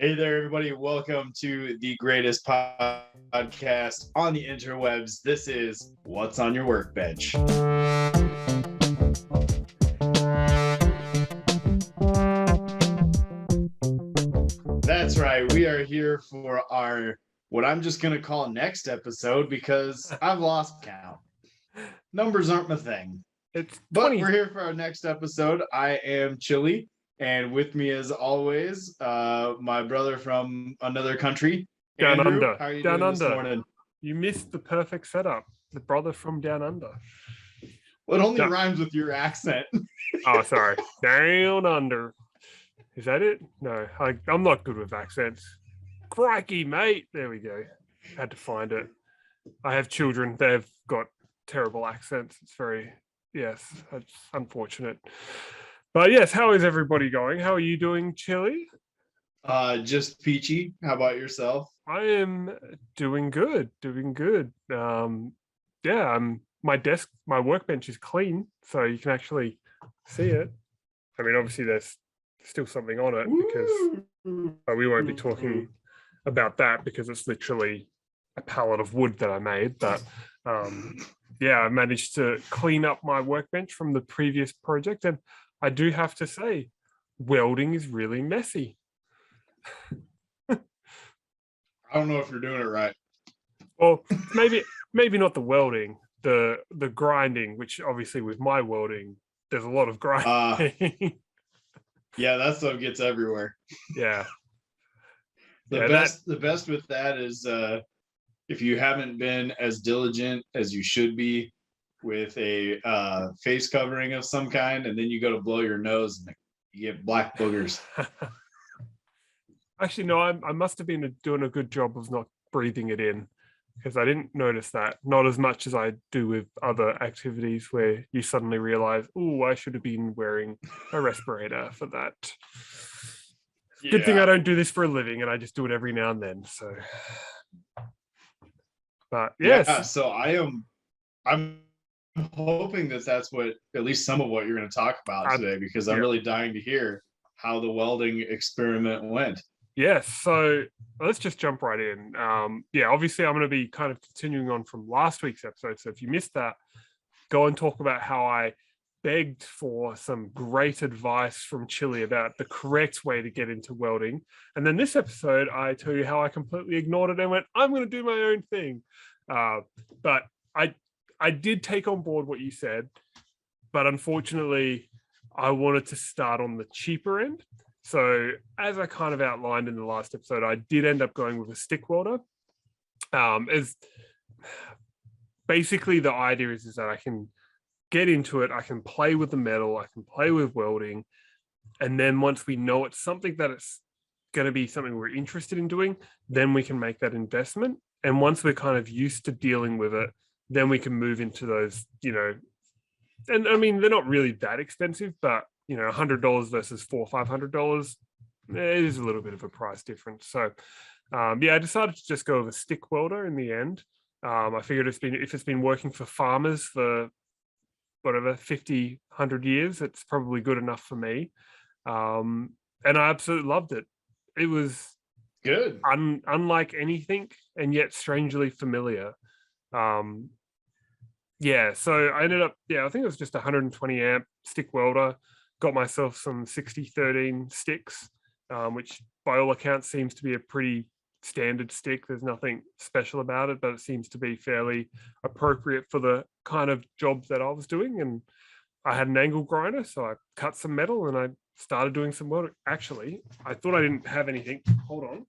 Hey there, everybody. Welcome to the greatest podcast on the interwebs. This is What's on Your Workbench. That's right. We are here for what I'm just going to call next episode because I've lost count. Numbers aren't my thing. But we're here for our next episode. I am Chili. And with me, as always, my brother from another country, Down Andrew. under. How are you down doing under. this morning? You missed the perfect setup. The brother from down under. Well, it only rhymes with your accent. Oh, sorry. Down under. Is that it? No, I'm not good with accents. Crikey, mate. There we go. Had to find it. I have children. They've got terrible accents. It's unfortunate. But yes, how is everybody going? How are you doing, Chili? Just peachy. How about yourself? I am doing good. My workbench is clean, so you can actually see it. I mean, obviously there's still something on it because we won't be talking about that because it's literally a pallet of wood that I made. But I managed to clean up my workbench from the previous project, and I do have to say, welding is really messy. I don't know if you're doing it right. Well, maybe not the welding, the grinding, which obviously with my welding, there's a lot of grinding. Yeah, that stuff gets everywhere. Yeah. The best with that is if you haven't been as diligent as you should be with a face covering of some kind, and then you go to blow your nose and you get black boogers. Actually, no, I must have been doing a good job of not breathing it in because I didn't notice that. Not as much as I do with other activities where you suddenly realize, oh, I should have been wearing a respirator for that. Yeah. Good thing I don't do this for a living and I just do it every now and then. So, but yes. Yeah, so I'm hoping that's what, at least some of what you're going to talk about today, because I'm really dying to hear how the welding experiment went. Yes, so let's just jump right in. Obviously I'm going to be kind of continuing on from last week's episode. So if you missed that, go and talk about how I begged for some great advice from Chili about the correct way to get into welding. And then this episode, I tell you how I completely ignored it and went, I'm going to do my own thing. But I did take on board what you said, but unfortunately, I wanted to start on the cheaper end. So as I kind of outlined in the last episode, I did end up going with a stick welder. As basically the idea is that I can get into it, I can play with the metal, I can play with welding, and then once we know it's something that it's going to be something we're interested in doing, then we can make that investment. And once we're kind of used to dealing with it, then we can move into those, and I mean, they're not really that expensive, but $100 versus $400 or $500, it is a little bit of a price difference. So, I decided to just go with a stick welder in the end. I figured if it's been working for farmers for whatever 50, 100 years, it's probably good enough for me. And I absolutely loved it. It was good, unlike anything, and yet strangely familiar. So I ended up, I think it was just 120 amp stick welder. Got myself some 6013 sticks, which by all accounts seems to be a pretty standard stick. There's nothing special about it, but it seems to be fairly appropriate for the kind of jobs that I was doing. And I had an angle grinder, so I cut some metal and I started doing some welding. Actually, I thought I didn't have anything. Hold on.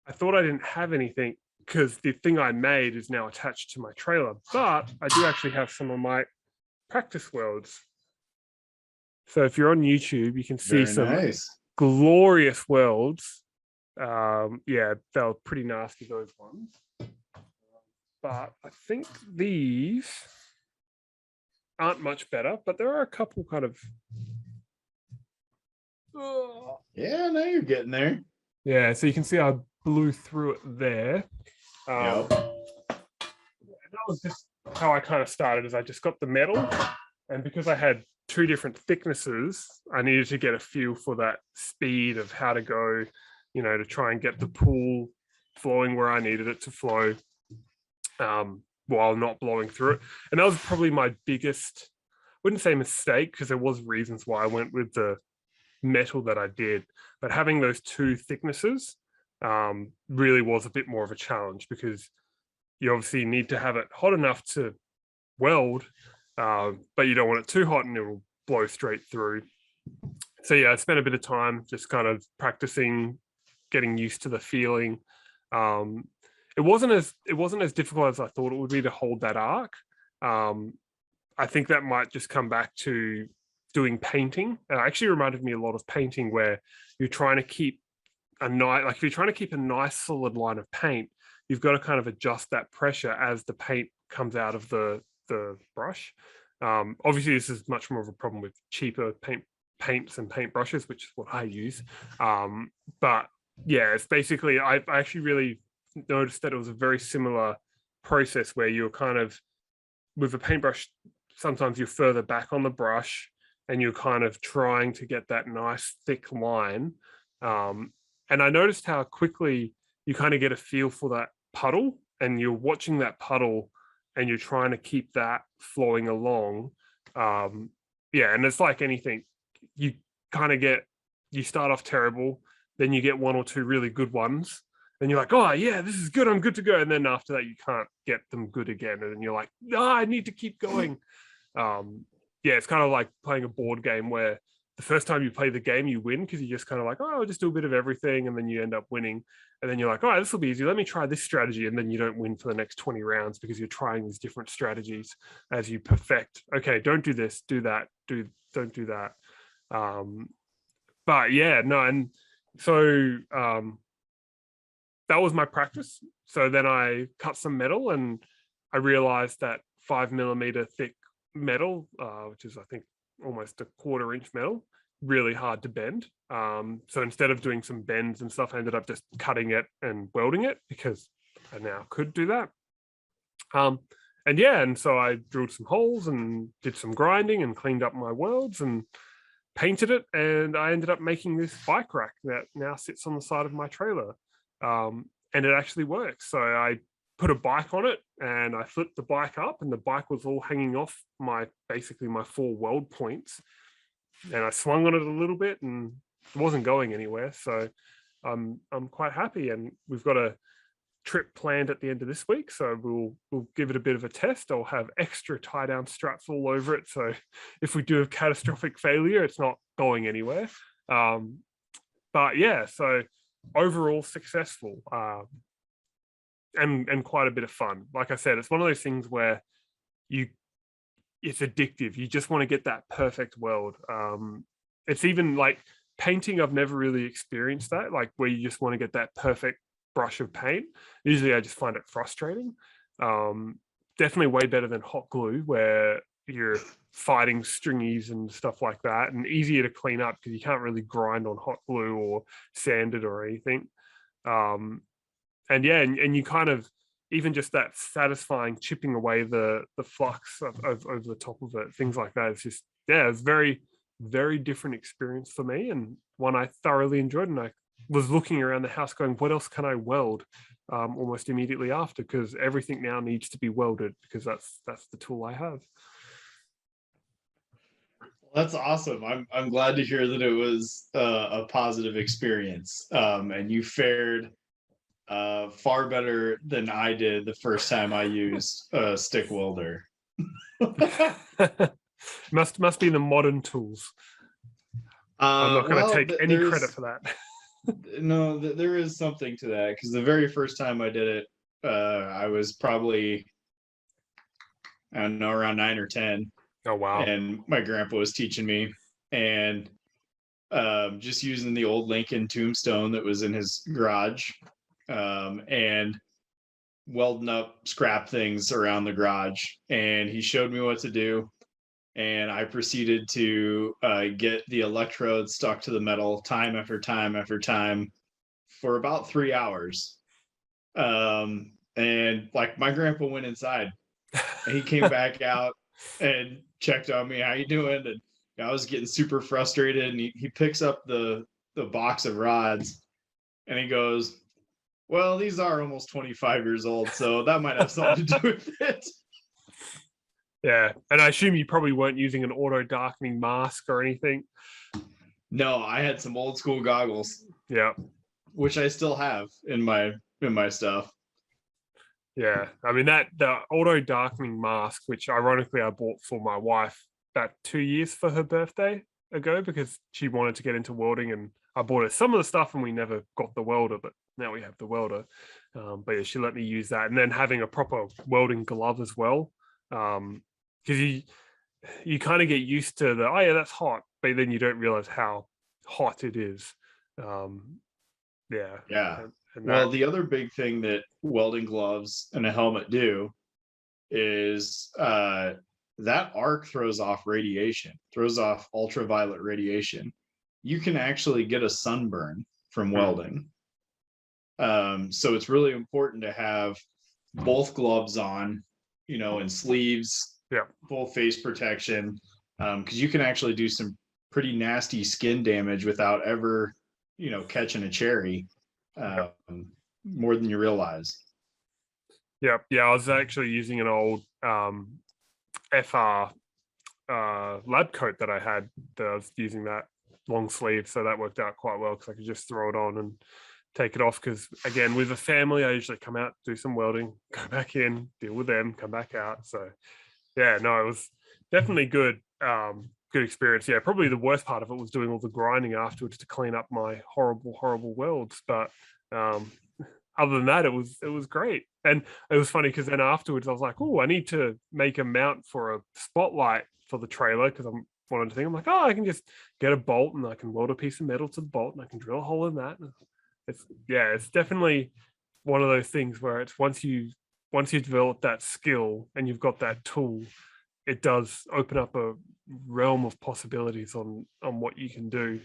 I thought I didn't have anything because the thing I made is now attached to my trailer, but I do actually have some of my practice welds. So if you're on YouTube, you can see some glorious welds. They were pretty nasty, those ones. But I think these aren't much better, but there are a couple kind of... Yeah, now you're getting there. Yeah, so you can see I blew through it there. Yep. That was just how I kind of started. Is I just got the metal, and because I had 2 different thicknesses, I needed to get a feel for that speed of how to go, to try and get the pool flowing where I needed it to flow, while not blowing through it. And that was probably my biggest, wouldn't say mistake, because there was reasons why I went with the metal that I did, but having those 2 thicknesses really was a bit more of a challenge, because you obviously need to have it hot enough to weld, but you don't want it too hot and it will blow straight through. So yeah, I spent a bit of time just kind of practicing, getting used to the feeling. It wasn't as difficult as I thought it would be to hold that arc. I think that might just come back to doing painting. It actually reminded me a lot of painting, where you're trying to keep if you're trying to keep a nice solid line of paint, you've got to kind of adjust that pressure as the paint comes out of the brush. Obviously, this is much more of a problem with cheaper paints and paint brushes, which is what I use. But yeah, it's basically, I actually really noticed that it was a very similar process, where you're kind of, with a paintbrush, sometimes you're further back on the brush and you're kind of trying to get that nice thick line. And I noticed how quickly you kind of get a feel for that puddle, and you're watching that puddle and you're trying to keep that flowing along. Yeah, and it's like anything, you kind of you start off terrible, then you get 1 or 2 really good ones, and you're like, oh yeah, this is good, I'm good to go. And then after that, you can't get them good again, and then you're like, no, I need to keep going. Yeah, it's kind of like playing a board game, where the first time you play the game, you win because you're just kind of like, oh, I'll just do a bit of everything, and then you end up winning. And then you're like, all right, this will be easy, let me try this strategy. And then you don't win for the next 20 rounds because you're trying these different strategies as you perfect. Okay, don't do this, do that, don't do that. But yeah, no, and so that was my practice. So then I cut some metal, and I realized that 5mm thick metal, which is I think almost a 1/4 inch metal, really hard to bend. So instead of doing some bends and stuff, I ended up just cutting it and welding it, because I now could do that. And yeah, and so I drilled some holes and did some grinding and cleaned up my welds and painted it, and I ended up making this bike rack that now sits on the side of my trailer. And it actually works. So I put a bike on it, and I flipped the bike up, and the bike was all hanging off basically my 4 weld points. And I swung on it a little bit, and it wasn't going anywhere. So I'm quite happy, and we've got a trip planned at the end of this week, so we'll give it a bit of a test. I'll have extra tie down straps all over it, so if we do have catastrophic failure, it's not going anywhere. But yeah, so overall successful, and quite a bit of fun. Like I said, it's one of those things where it's addictive. You just want to get that perfect weld. It's even like painting, I've never really experienced that, like where you just want to get that perfect brush of paint. Usually I just find it frustrating. Definitely way better than hot glue, where you're fighting stringies and stuff like that, and easier to clean up because you can't really grind on hot glue or sand it or anything. And yeah, and you kind of, even just that satisfying chipping away the flux over the top of it, things like that. It's just, yeah, it's very, very different experience for me, and one I thoroughly enjoyed. And I was looking around the house going, what else can I weld, almost immediately after, because everything now needs to be welded, because that's the tool I have. That's awesome. I'm glad to hear that it was a positive experience, and you fared far better than I did the first time I used a stick welder. must be the modern tools. I'm not going to take any credit for that. No, there is something to that, because the very first time I did it, I was probably, I don't know, around 9 or 10. Oh wow. And my grandpa was teaching me, and just using the old Lincoln tombstone that was in his garage, and welding up scrap things around the garage. And he showed me what to do, and I proceeded to get the electrodes stuck to the metal time after time after time for about 3 hours. And like my grandpa went inside and he came back out and checked on me. How you doing? And I was getting super frustrated. And he picks up the box of rods and he goes, well, these are almost 25 years old, so that might have something to do with it. Yeah. And I assume you probably weren't using an auto darkening mask or anything. No, I had some old school goggles. Yeah. Which I still have in my stuff. Yeah. I mean, the auto darkening mask, which ironically I bought for my wife about 2 years for her birthday ago because she wanted to get into welding, and I bought her some of the stuff and we never got the welder, but now we have the welder. But yeah, she let me use that, and then having a proper welding glove as well, because you kind of get used to the, oh yeah, that's hot, but then you don't realize how hot it is. Yeah. And well, the other big thing that welding gloves and a helmet do is that arc throws off radiation, throws off ultraviolet radiation. You can actually get a sunburn from welding. So it's really important to have both gloves on, and sleeves, full face protection, because you can actually do some pretty nasty skin damage without ever, catching a cherry, more than you realize. Yeah, I was actually using an old FR lab coat that I had. That I was using that long sleeve, so that worked out quite well because I could just throw it on and take it off. Because again, with a family, I usually come out, do some welding, go back in, deal with them, come back out. So yeah, no, it was definitely good. Good experience. Yeah, probably the worst part of it was doing all the grinding afterwards to clean up my horrible welds. But other than that, it was great. And it was funny because then afterwards I was like, oh, I need to make a mount for a spotlight for the trailer because I'm wanted to think. I'm like, oh, I can just get a bolt and I can weld a piece of metal to the bolt and I can drill a hole in that. It's definitely one of those things where it's once you develop that skill and you've got that tool, it does open up a realm of possibilities on what you can do.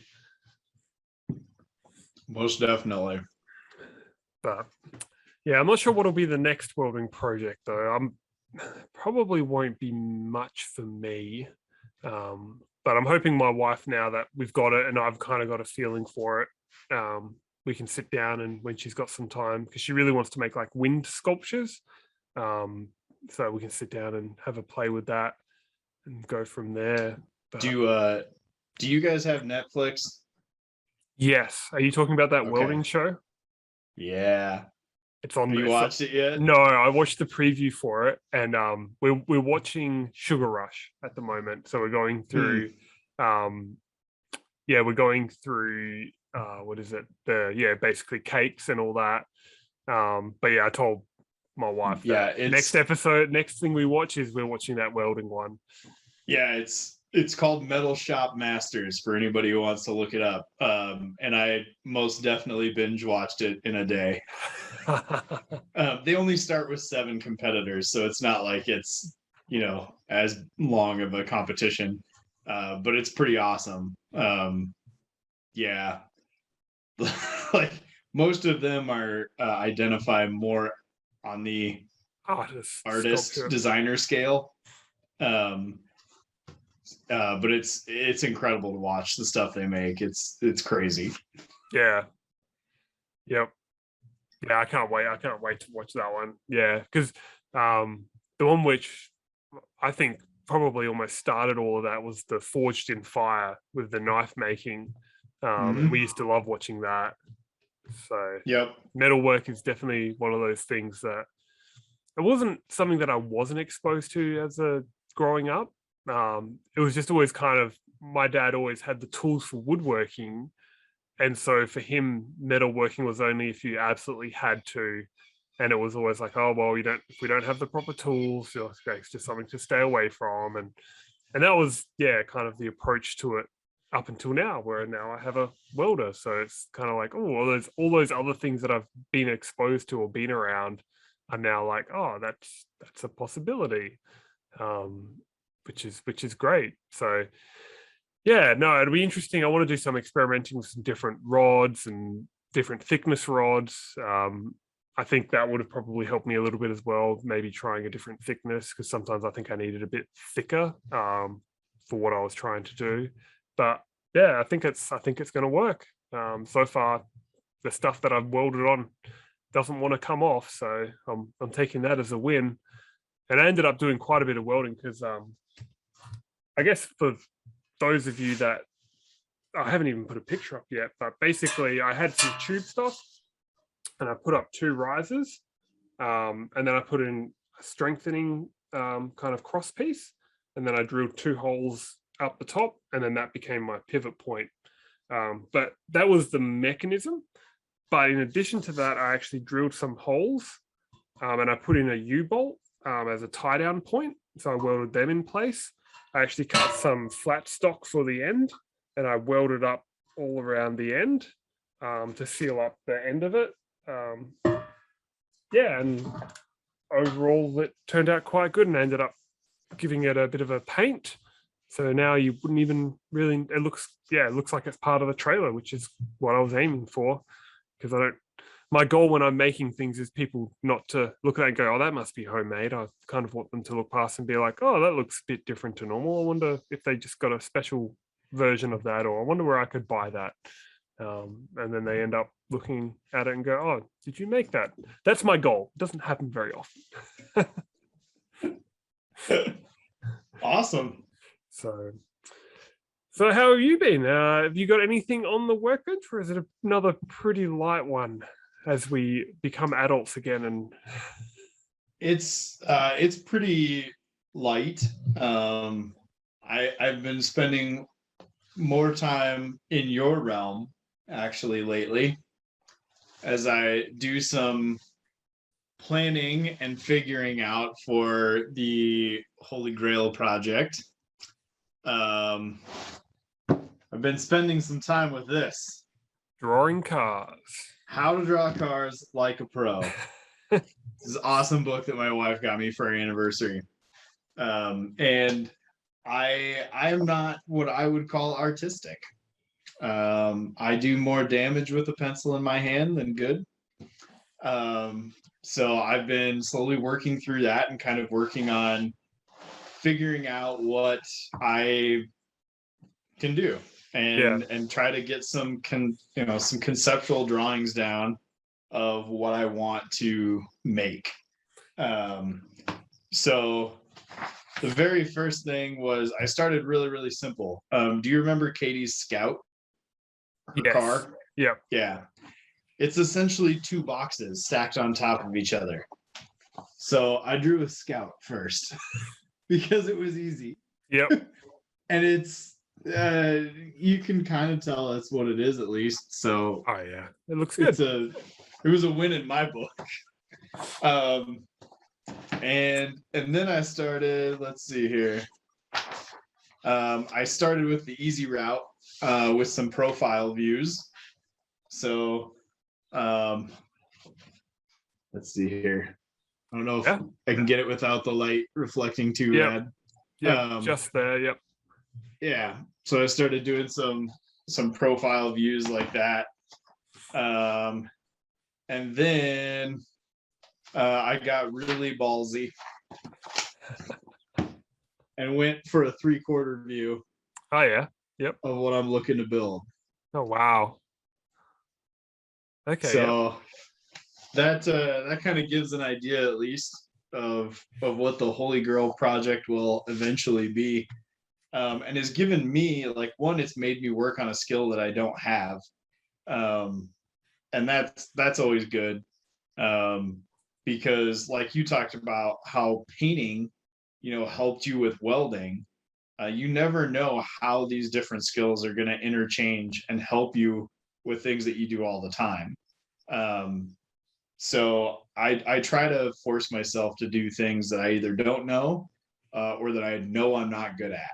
Most definitely. But yeah, I'm not sure what'll be the next welding project though. Probably won't be much for me. But I'm hoping my wife, now that we've got it and I've kind of got a feeling for it, we can sit down and when she's got some time, because she really wants to make like wind sculptures. So we can sit down and have a play with that and go from there. But, do you guys have Netflix? Yes. Are you talking about that welding show? Yeah. It's on. Have you watched it yet? No, I watched the preview for it, and we're watching Sugar Rush at the moment. So we're going through, we're going through what is it? Basically cakes and all that. But yeah, I told my wife that next thing we watch is we're watching that welding one. Yeah, it's called Metal Shop Masters for anybody who wants to look it up. And I most definitely binge watched it in a day. They only start with 7 competitors, so it's not like it's, as long of a competition. But it's pretty awesome. Yeah. Like most of them are identify more on the artist designer scale. But it's incredible to watch the stuff they make. It's crazy. Yeah. Yep. Yeah, I can't wait to watch that one. Yeah, because the one which I think probably almost started all of that was the Forged in Fire with the knife making. And we used to love watching that. So metalwork is definitely one of those things that it wasn't something that I wasn't exposed to as a growing up. It was just always kind of, my dad always had the tools for woodworking, and so for him metalworking was only if you absolutely had to, and it was always like, oh well, if we don't have the proper tools, it's just something to stay away from, and that was kind of the approach to it up until now, where now I have a welder, so it's kind of like, oh, all those other things that I've been exposed to or been around are now like, oh, that's a possibility. Which is great. So yeah, no, it'll be interesting. I want to do some experimenting with some different rods and different thickness rods. I think that would have probably helped me a little bit as well, maybe trying a different thickness, because sometimes I think I needed a bit thicker for what I was trying to do. But yeah, I think it's going to work. So far, the stuff that I've welded on doesn't want to come off, so I'm taking that as a win. And I ended up doing quite a bit of welding because I guess for those of you that I haven't even put a picture up yet, but basically I had some tube stuff and I put up 2 risers, and then I put in a strengthening kind of cross piece, and then I drilled 2 holes up the top, and then that became my pivot point. But that was the mechanism. But in addition to that, I actually drilled some holes, and I put in a U-bolt as a tie down point. So I welded them in place. I actually cut some flat stock for the end, and I welded up all around the end to seal up the end of it. Yeah, and overall it turned out quite good, and I ended up giving it a bit of a paint. So now you wouldn't even really, it looks like it's part of the trailer, which is what I was aiming for. Because my goal when I'm making things is people not to look at that and go, oh, that must be homemade. I kind of want them to look past and be like, oh, that looks a bit different to normal. I wonder if they just got a special version of that, or I wonder where I could buy that. And then they end up looking at it and go, oh, did you make that? That's my goal. It doesn't happen very often. Awesome. So how have you been? Have you got anything on the workbench, or is it another pretty light one as we become adults again? And it's pretty light. I've been spending more time in your realm actually lately, as I do some planning and figuring out for the Holy Grail project. I've been spending some time with this. Drawing cars. How to Draw Cars Like a Pro. This is an awesome book that my wife got me for our anniversary. And I am not what I would call artistic. I do more damage with a pencil in my hand than good. So I've been slowly working through that and kind of working on figuring out what I can do and try to get some conceptual drawings down of what I want to make. So the very first thing was I started really, really simple. Do you remember Katie's Scout? Her car? Yeah. It's essentially 2 boxes stacked on top of each other. So I drew a Scout first because it was easy. Yep. And it's you can kind of tell that's what it is, at least. So oh yeah, it looks good. It was a win in my book. And then I started, let's see here. I started with the easy route with some profile views. So let's see here. I don't know if I can get it without the light reflecting too bad. Yeah, just there. Yep. Yeah. So I started doing some profile views like that. And then I got really ballsy and went for a 3/4 view. Oh yeah. Yep. Of what I'm looking to build. Oh wow. Okay. So that kind of gives an idea, at least, of what the Holy Grail project will eventually be. And has given me, like, one, it's made me work on a skill that I don't have. And that's always good. Because like you talked about how painting, helped you with welding. You never know how these different skills are going to interchange and help you with things that you do all the time. So I try to force myself to do things that I either don't know or that I know I'm not good at.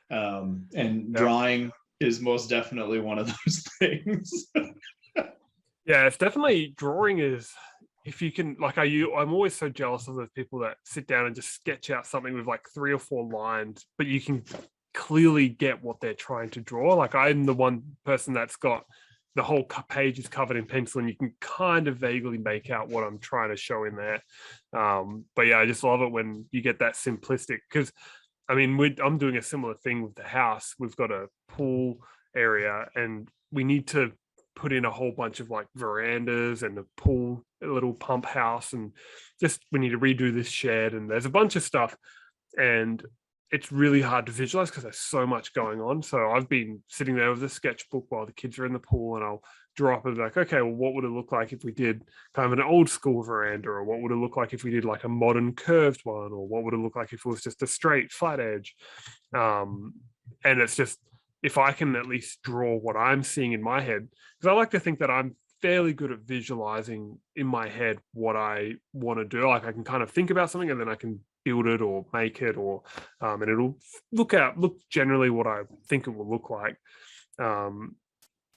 And drawing is most definitely one of those things. Yeah, it's definitely drawing is, if you can, like I'm always so jealous of those people that sit down and just sketch out something with like 3 or 4 lines, but you can clearly get what they're trying to draw. Like I'm the one person that's got the whole page is covered in pencil, and you can kind of vaguely make out what I'm trying to show in there. But yeah, I just love it when you get that simplistic, because I mean, I'm doing a similar thing with the house. We've got a pool area, and we need to put in a whole bunch of like verandas and a little pump house, and just we need to redo this shed, and there's a bunch of stuff, and it's really hard to visualize because there's so much going on. So I've been sitting there with a sketchbook while the kids are in the pool, and I'll draw up and be like, okay, well, what would it look like if we did kind of an old school veranda, or what would it look like if we did like a modern curved one, or what would it look like if it was just a straight flat edge? And it's just, if I can at least draw what I'm seeing in my head, because I like to think that I'm fairly good at visualizing in my head what I want to do. Like I can kind of think about something and then I can build it or make it, or and it'll look generally what I think it will look like.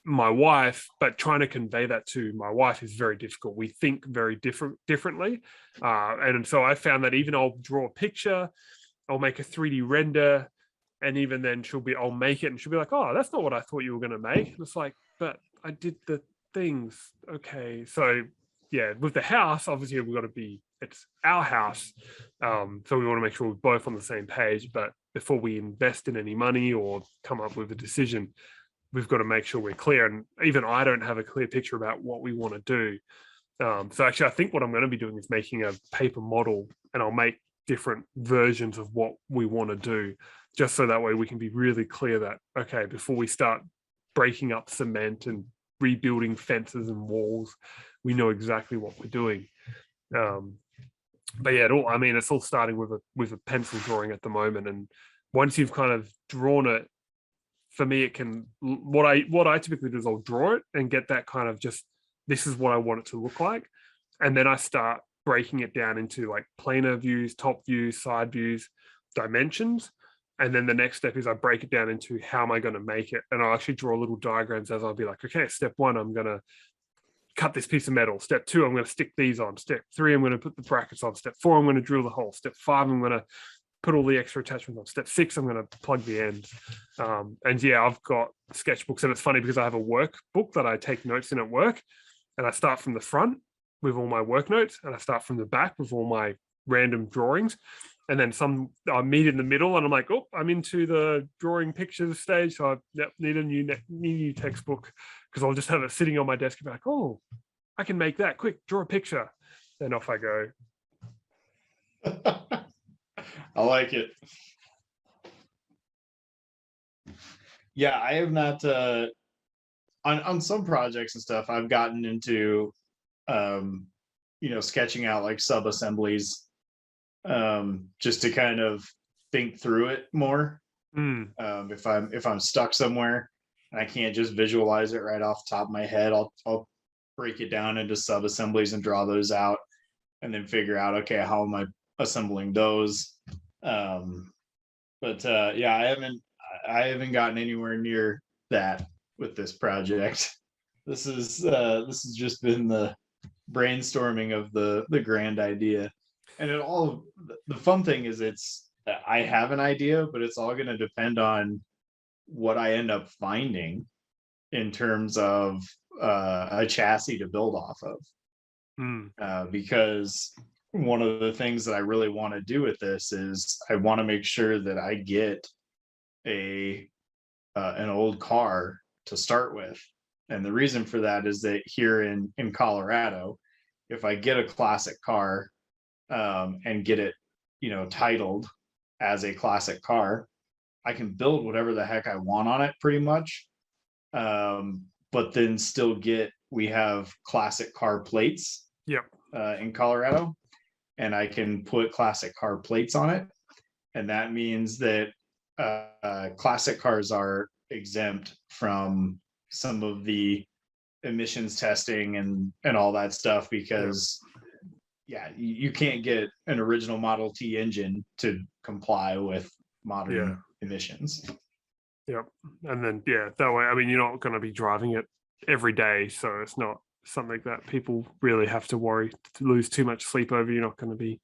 My wife, but trying to convey that to my wife is very difficult. We think very differently, and so I found that even I'll draw a picture, I'll make a 3D render, and even then I'll make it and she'll be like, oh, that's not what I thought you were going to make. And it's like, but I did the things. Okay, so yeah, with the house, obviously it's our house, so we want to make sure we're both on the same page. But before we invest in any money or come up with a decision, we've got to make sure we're clear. And even I don't have a clear picture about what we want to do. So actually, I think what I'm going to be doing is making a paper model, and I'll make different versions of what we want to do, just so that way we can be really clear that, okay, before we start breaking up cement and rebuilding fences and walls, we know exactly what we're doing. But yeah, it's all starting with a pencil drawing at the moment. And once you've kind of drawn it, for me, it can, what I typically do is I'll draw it and get that kind of just, this is what I want it to look like. And then I start breaking it down into like planar views, top views, side views, dimensions. And then the next step is I break it down into how am I going to make it? And I'll actually draw little diagrams as I'll be like, okay, step 1, I'm going to cut this piece of metal. Step 2, I'm going to stick these on. Step 3, I'm going to put the brackets on. Step 4, I'm going to drill the hole. Step 5, I'm going to put all the extra attachments on. Step 6, I'm going to plug the ends. And yeah, I've got sketchbooks, and it's funny because I have a workbook that I take notes in at work, and I start from the front with all my work notes, and I start from the back with all my random drawings. And then I meet in the middle, and I'm like, oh, I'm into the drawing pictures stage. So I need a new textbook, because I'll just have it sitting on my desk and be like, oh, I can make that quick, draw a picture. Then off I go. I like it. Yeah, I have not on some projects and stuff, I've gotten into sketching out like sub assemblies, just to kind of think through it more. If I'm stuck somewhere and I can't just visualize it right off the top of my head, I'll break it down into sub assemblies and draw those out, and then figure out, okay, how am I assembling those? Yeah, I haven't gotten anywhere near that with this project. This is just been the brainstorming of the grand idea. And the fun thing is, I have an idea, but it's all going to depend on what I end up finding in terms of a chassis to build off of. Because one of the things that I really want to do with this is I want to make sure that I get an old car to start with. And the reason for that is that here in Colorado, if I get a classic car, and get it, titled as a classic car, I can build whatever the heck I want on it pretty much. But then still we have classic car plates. Yep. In Colorado, and I can put classic car plates on it. And that means that classic cars are exempt from some of the emissions testing and all that stuff, because you can't get an original Model T engine to comply with modern emissions. Yep. And then that way, you're not going to be driving it every day, so it's not something that people really have to worry to lose too much sleep over. You're not going to be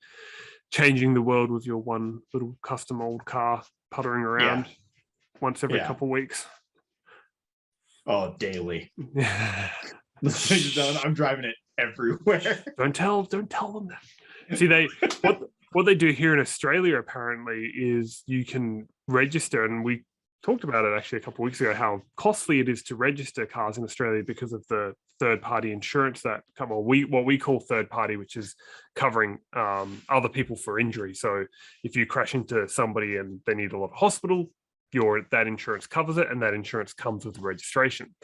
changing the world with your one little custom old car puttering around once every couple of weeks. Oh, daily. I'm driving it everywhere. Don't tell them that. See, what they do here in Australia apparently is you can register, and we talked about it actually a couple of weeks ago, how costly it is to register cars in Australia because of the third-party insurance that come on. What we call third party, which is covering other people for injury. So if you crash into somebody and they need a lot of hospital, that insurance covers it, and that insurance comes with the registration.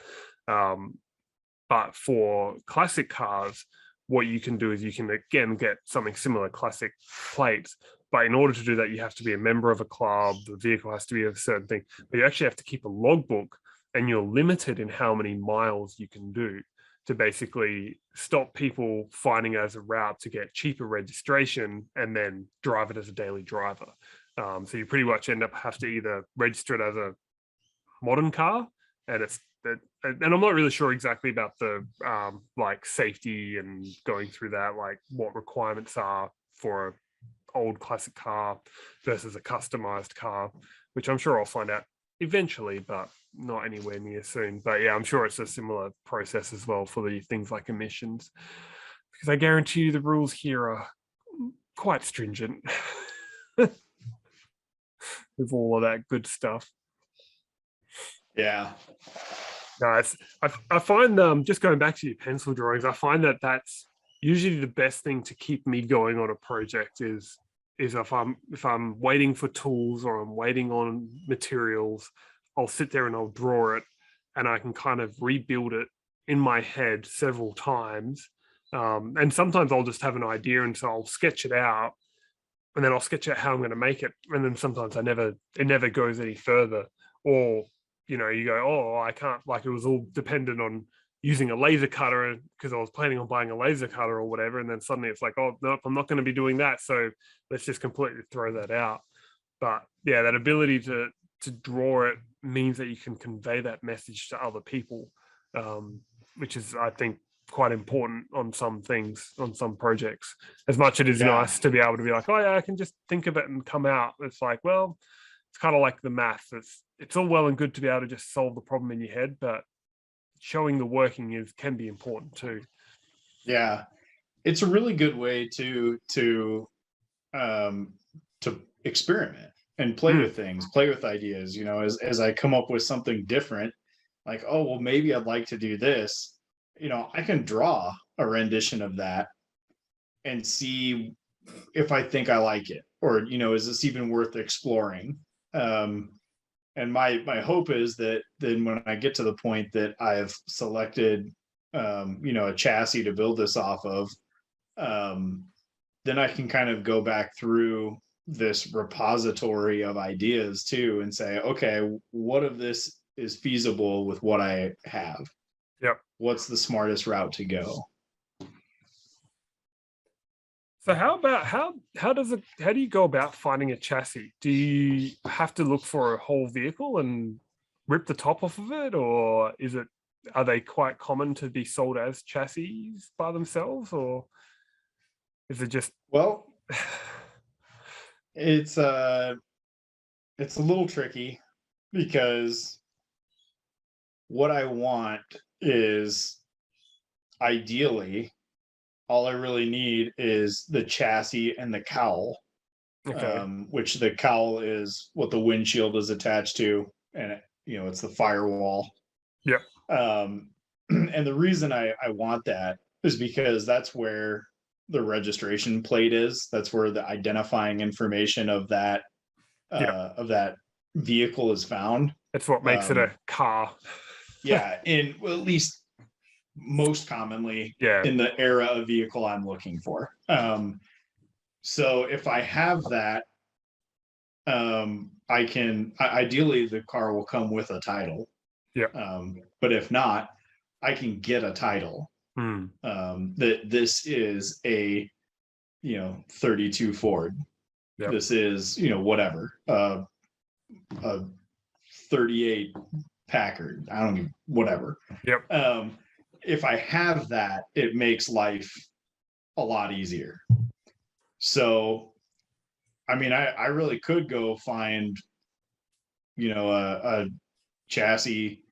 But for classic cars, what you can do is you can again get something similar, classic plates. But in order to do that, you have to be a member of a club. The vehicle has to be a certain thing. But you actually have to keep a logbook, and you're limited in how many miles you can do to basically stop people finding it as a route to get cheaper registration and then drive it as a daily driver. So you pretty much have to either register it as a modern car, and I'm not really sure exactly about the like safety and going through that, like what requirements are for an old classic car versus a customized car, which I'm sure I'll find out eventually, but not anywhere near soon. But yeah, I'm sure it's a similar process as well for the things like emissions, because I guarantee you the rules here are quite stringent with all of that good stuff. Yeah. No, I find just going back to your pencil drawings, I find that that's usually the best thing to keep me going on a project is if I'm waiting for tools or I'm waiting on materials, I'll sit there and I'll draw it, and I can kind of rebuild it in my head several times. And sometimes I'll just have an idea, and so I'll sketch it out, and then I'll sketch out how I'm going to make it. And then sometimes it never goes any further. Or, you go, oh, I can't, like it was all dependent on using a laser cutter because I was planning on buying a laser cutter or whatever. And then suddenly it's like, oh, nope, I'm not going to be doing that. So let's just completely throw that out. But yeah, that ability to draw it means that you can convey that message to other people, which is, I think, quite important on some things, on some projects. As much as it is nice to be able to be like, oh yeah, I can just think of it and come out. It's like, well, it's kind of like the math. It's all well and good to be able to just solve the problem in your head, but showing the working can be important too. Yeah, it's a really good way to experiment and play with things, play with ideas. As I come up with something different, like, oh well, maybe I'd like to do this. I can draw a rendition of that and see if I think I like it, or is this even worth exploring? And my hope is that then when I get to the point that I've selected a chassis to build this off of, then I can kind of go back through this repository of ideas too and say, okay, what of this is feasible with what I have? Yep. What's the smartest route to go? So how do you go about finding a chassis? Do you have to look for a whole vehicle and rip the top off of it, or are they quite common to be sold as chassis by themselves, or is it just well it's a little tricky, because what I want is, ideally, all I really need is the chassis and the cowl. Okay. Which the cowl is what the windshield is attached to, and it's the firewall. Yeah. And the reason I want that is because that's where the registration plate is. That's where the identifying information of that vehicle is found. That's what makes it a car. Yeah, at least most commonly in the era of vehicle I'm looking for. So if I have that, I can, ideally the car will come with a title. Yeah. But if not, I can get a title that this is a 32 Ford. Yep. This is whatever, a 38 Packard. I don't know, whatever. Yep. If I have that, it makes life a lot easier. So, I mean, I really could go find, a chassis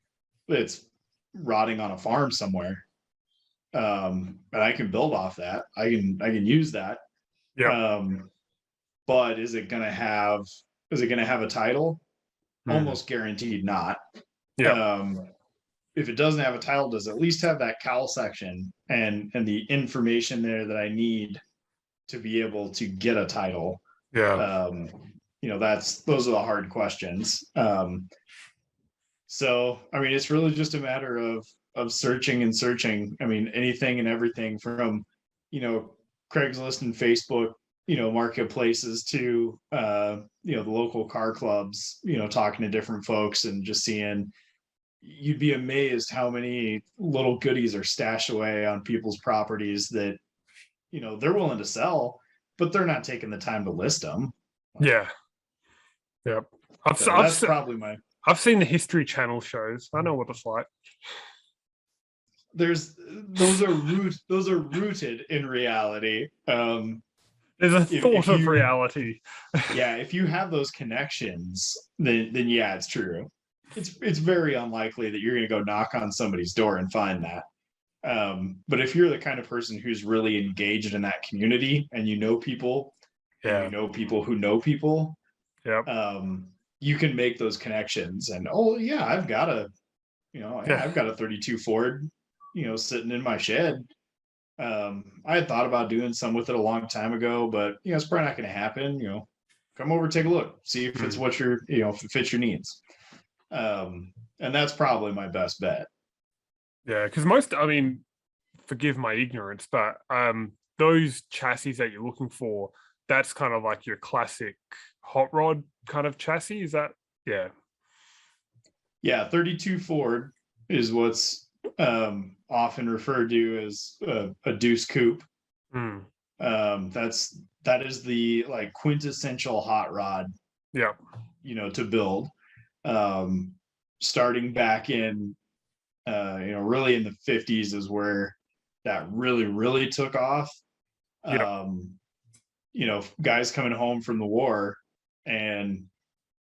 that's rotting on a farm somewhere. And I can build off that. I can use that. Yeah. But is it gonna have a title? Almost guaranteed not. Yeah. If it doesn't have a title, does it at least have that cowl section and the information there that I need to be able to get a title? Yeah. Those are the hard questions. So I mean, it's really just a matter of searching and searching. I mean, anything and everything from, Craigslist and Facebook, marketplaces to the local car clubs, talking to different folks and just seeing. You'd be amazed how many little goodies are stashed away on people's properties that, they're willing to sell, but they're not taking the time to list them. Yeah. Yep. That's probably I've seen the History Channel shows. I know what it's like. Those are rooted in reality. There's a thought of reality. Yeah, if you have those connections, then yeah, it's true. It's very unlikely that you're going to go knock on somebody's door and find that. But if you're the kind of person who's really engaged in that community and you know people, and you know people who know people, you can make those connections. And I've got a 32 Ford, sitting in my shed. I had thought about doing some with it a long time ago, but it's probably not going to happen. Come over, take a look, see if it's what if it fits your needs. And that's probably my best bet. Yeah, because forgive my ignorance, but those chassis that you're looking for, that's kind of like your classic hot rod kind of chassis. Is that? Yeah. Yeah, 32 Ford is what's often referred to as a deuce coupe. That is the like quintessential hot rod. Yeah. To build. Starting back in really in the 50s is where that really took off. Guys coming home from the war, and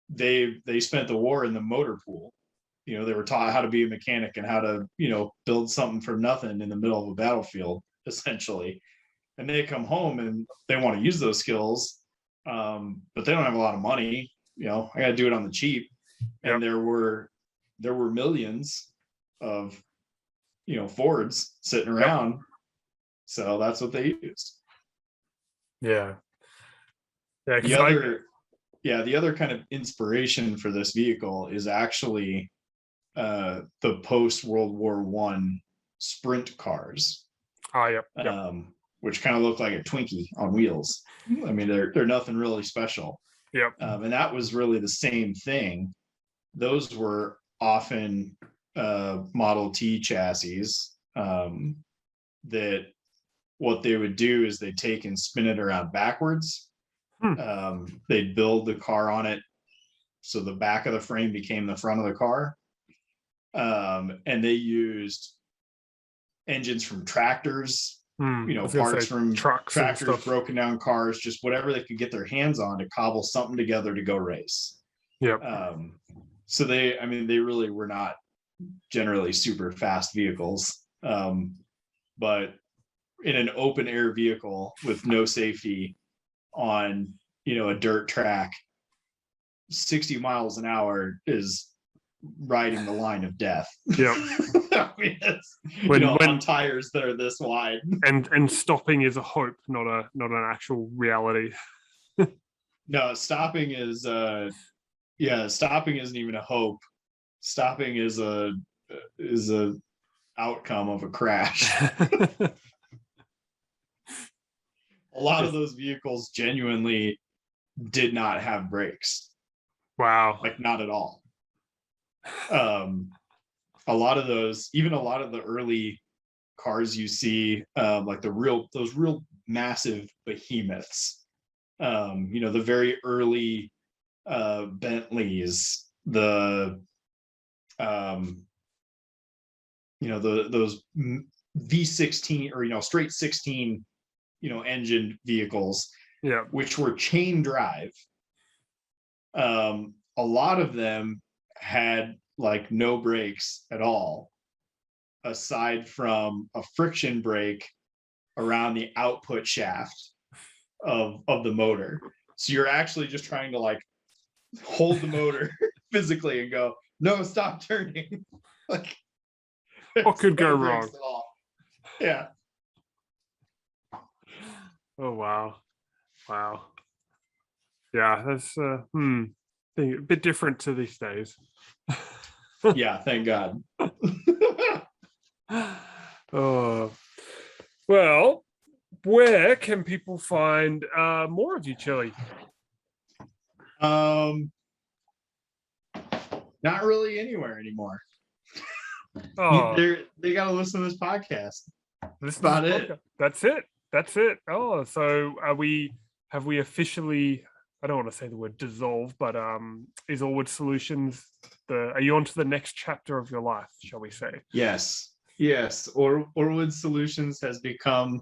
they spent the war in the motor pool. They were taught how to be a mechanic and how to build something from nothing in the middle of a battlefield, essentially. And they come home and they want to use those skills, but they don't have a lot of money. I got to do it on the cheap. And there were millions of Fords sitting around, so that's what they used. The other kind of inspiration for this vehicle is actually the post World War I sprint cars. Which kind of look like a Twinkie on wheels. I mean, they're nothing really special. And that was really the same thing. Those were often Model T chassis that what they would do is they'd take and spin it around backwards. They'd build the car on it so the back of the frame became the front of the car. And they used engines from tractors, parts from trucks, tractors, broken down cars, just whatever they could get their hands on to cobble something together to go race. So they really were not generally super fast vehicles. But in an open air vehicle with no safety on, a dirt track, 60 miles an hour is riding the line of death. I mean, on tires that are this wide. And stopping is a hope, not an actual reality. No, stopping is stopping isn't even a hope. Stopping is a outcome of a crash. A lot of those vehicles genuinely did not have brakes. Wow. Like not at all. A lot of those, even a lot of the early cars you see, like those real massive behemoths, the very early Bentleys, those V16 or straight 16 engine vehicles, which were chain drive. A lot of them had like no brakes at all, aside from a friction brake around the output shaft of the motor. So you're actually just trying to like hold the motor physically and go, no, stop turning. Like, what could go no wrong? brakes at all. Yeah. Oh wow. Yeah, that's a bit different to these days. Yeah, thank God. Oh, well, where can people find more of you, Chili? Not really anywhere anymore. Oh, they got to listen to this podcast. This about it. That's it. Oh, so have we officially, I don't want to say the word dissolve, but is Orewood Solutions are you on to the next chapter of your life, shall we say? Yes. Orewood Solutions has become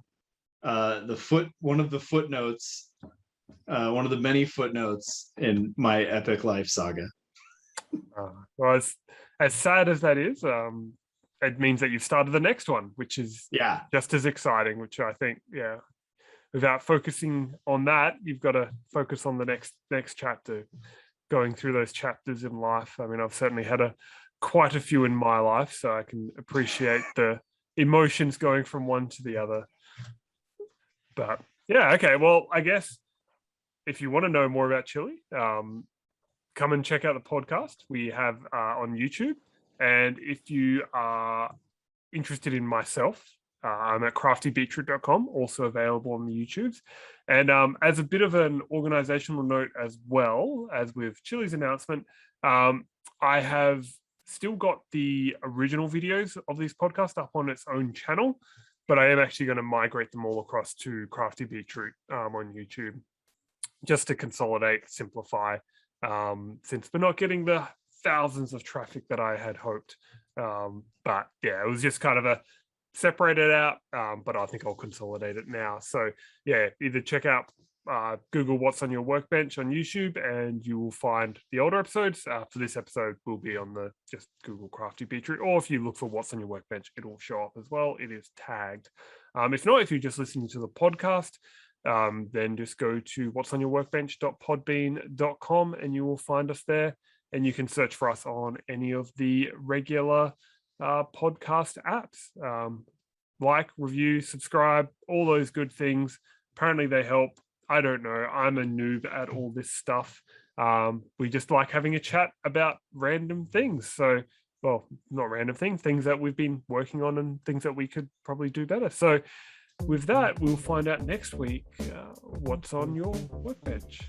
one of the footnotes, one of the many footnotes in my epic life saga. Well, as sad as that is, it means that you've started the next one, which is just as exciting, which I think, without focusing on that, you've got to focus on the next chapter, going through those chapters in life. I mean, I've certainly had quite a few in my life, so I can appreciate the emotions going from one to the other. But yeah, okay. Well, I guess if you want to know more about Chili, come and check out the podcast we have on YouTube. And if you are interested in myself, I'm at CraftyBeetroot.com, also available on the YouTubes. And as a bit of an organizational note as well, as with Chili's announcement, I have still got the original videos of this podcast up on its own channel, but I am actually going to migrate them all across to CraftyBeetroot on YouTube, just to consolidate, simplify, since we're not getting the thousands of traffic that I had hoped. But yeah, it was just kind of separate it out, but I think I'll consolidate it now. So yeah, either check out Google What's on Your Workbench on YouTube and you will find the older episodes. For this episode will be on just Google CraftyBeetroot, or if you look for What's on Your Workbench, it will show up as well. It is tagged. If not, if you're just listening to the podcast, then just go to what'sonyourworkbench.podbean.com and you will find us there. And you can search for us on any of the regular podcast apps. Like, review, subscribe, all those good things. Apparently they help. I don't know. I'm a noob at all this stuff. We just like having a chat about random things. So, well, not random things that we've been working on and things that we could probably do better. So with that, we'll find out next week what's on your workbench.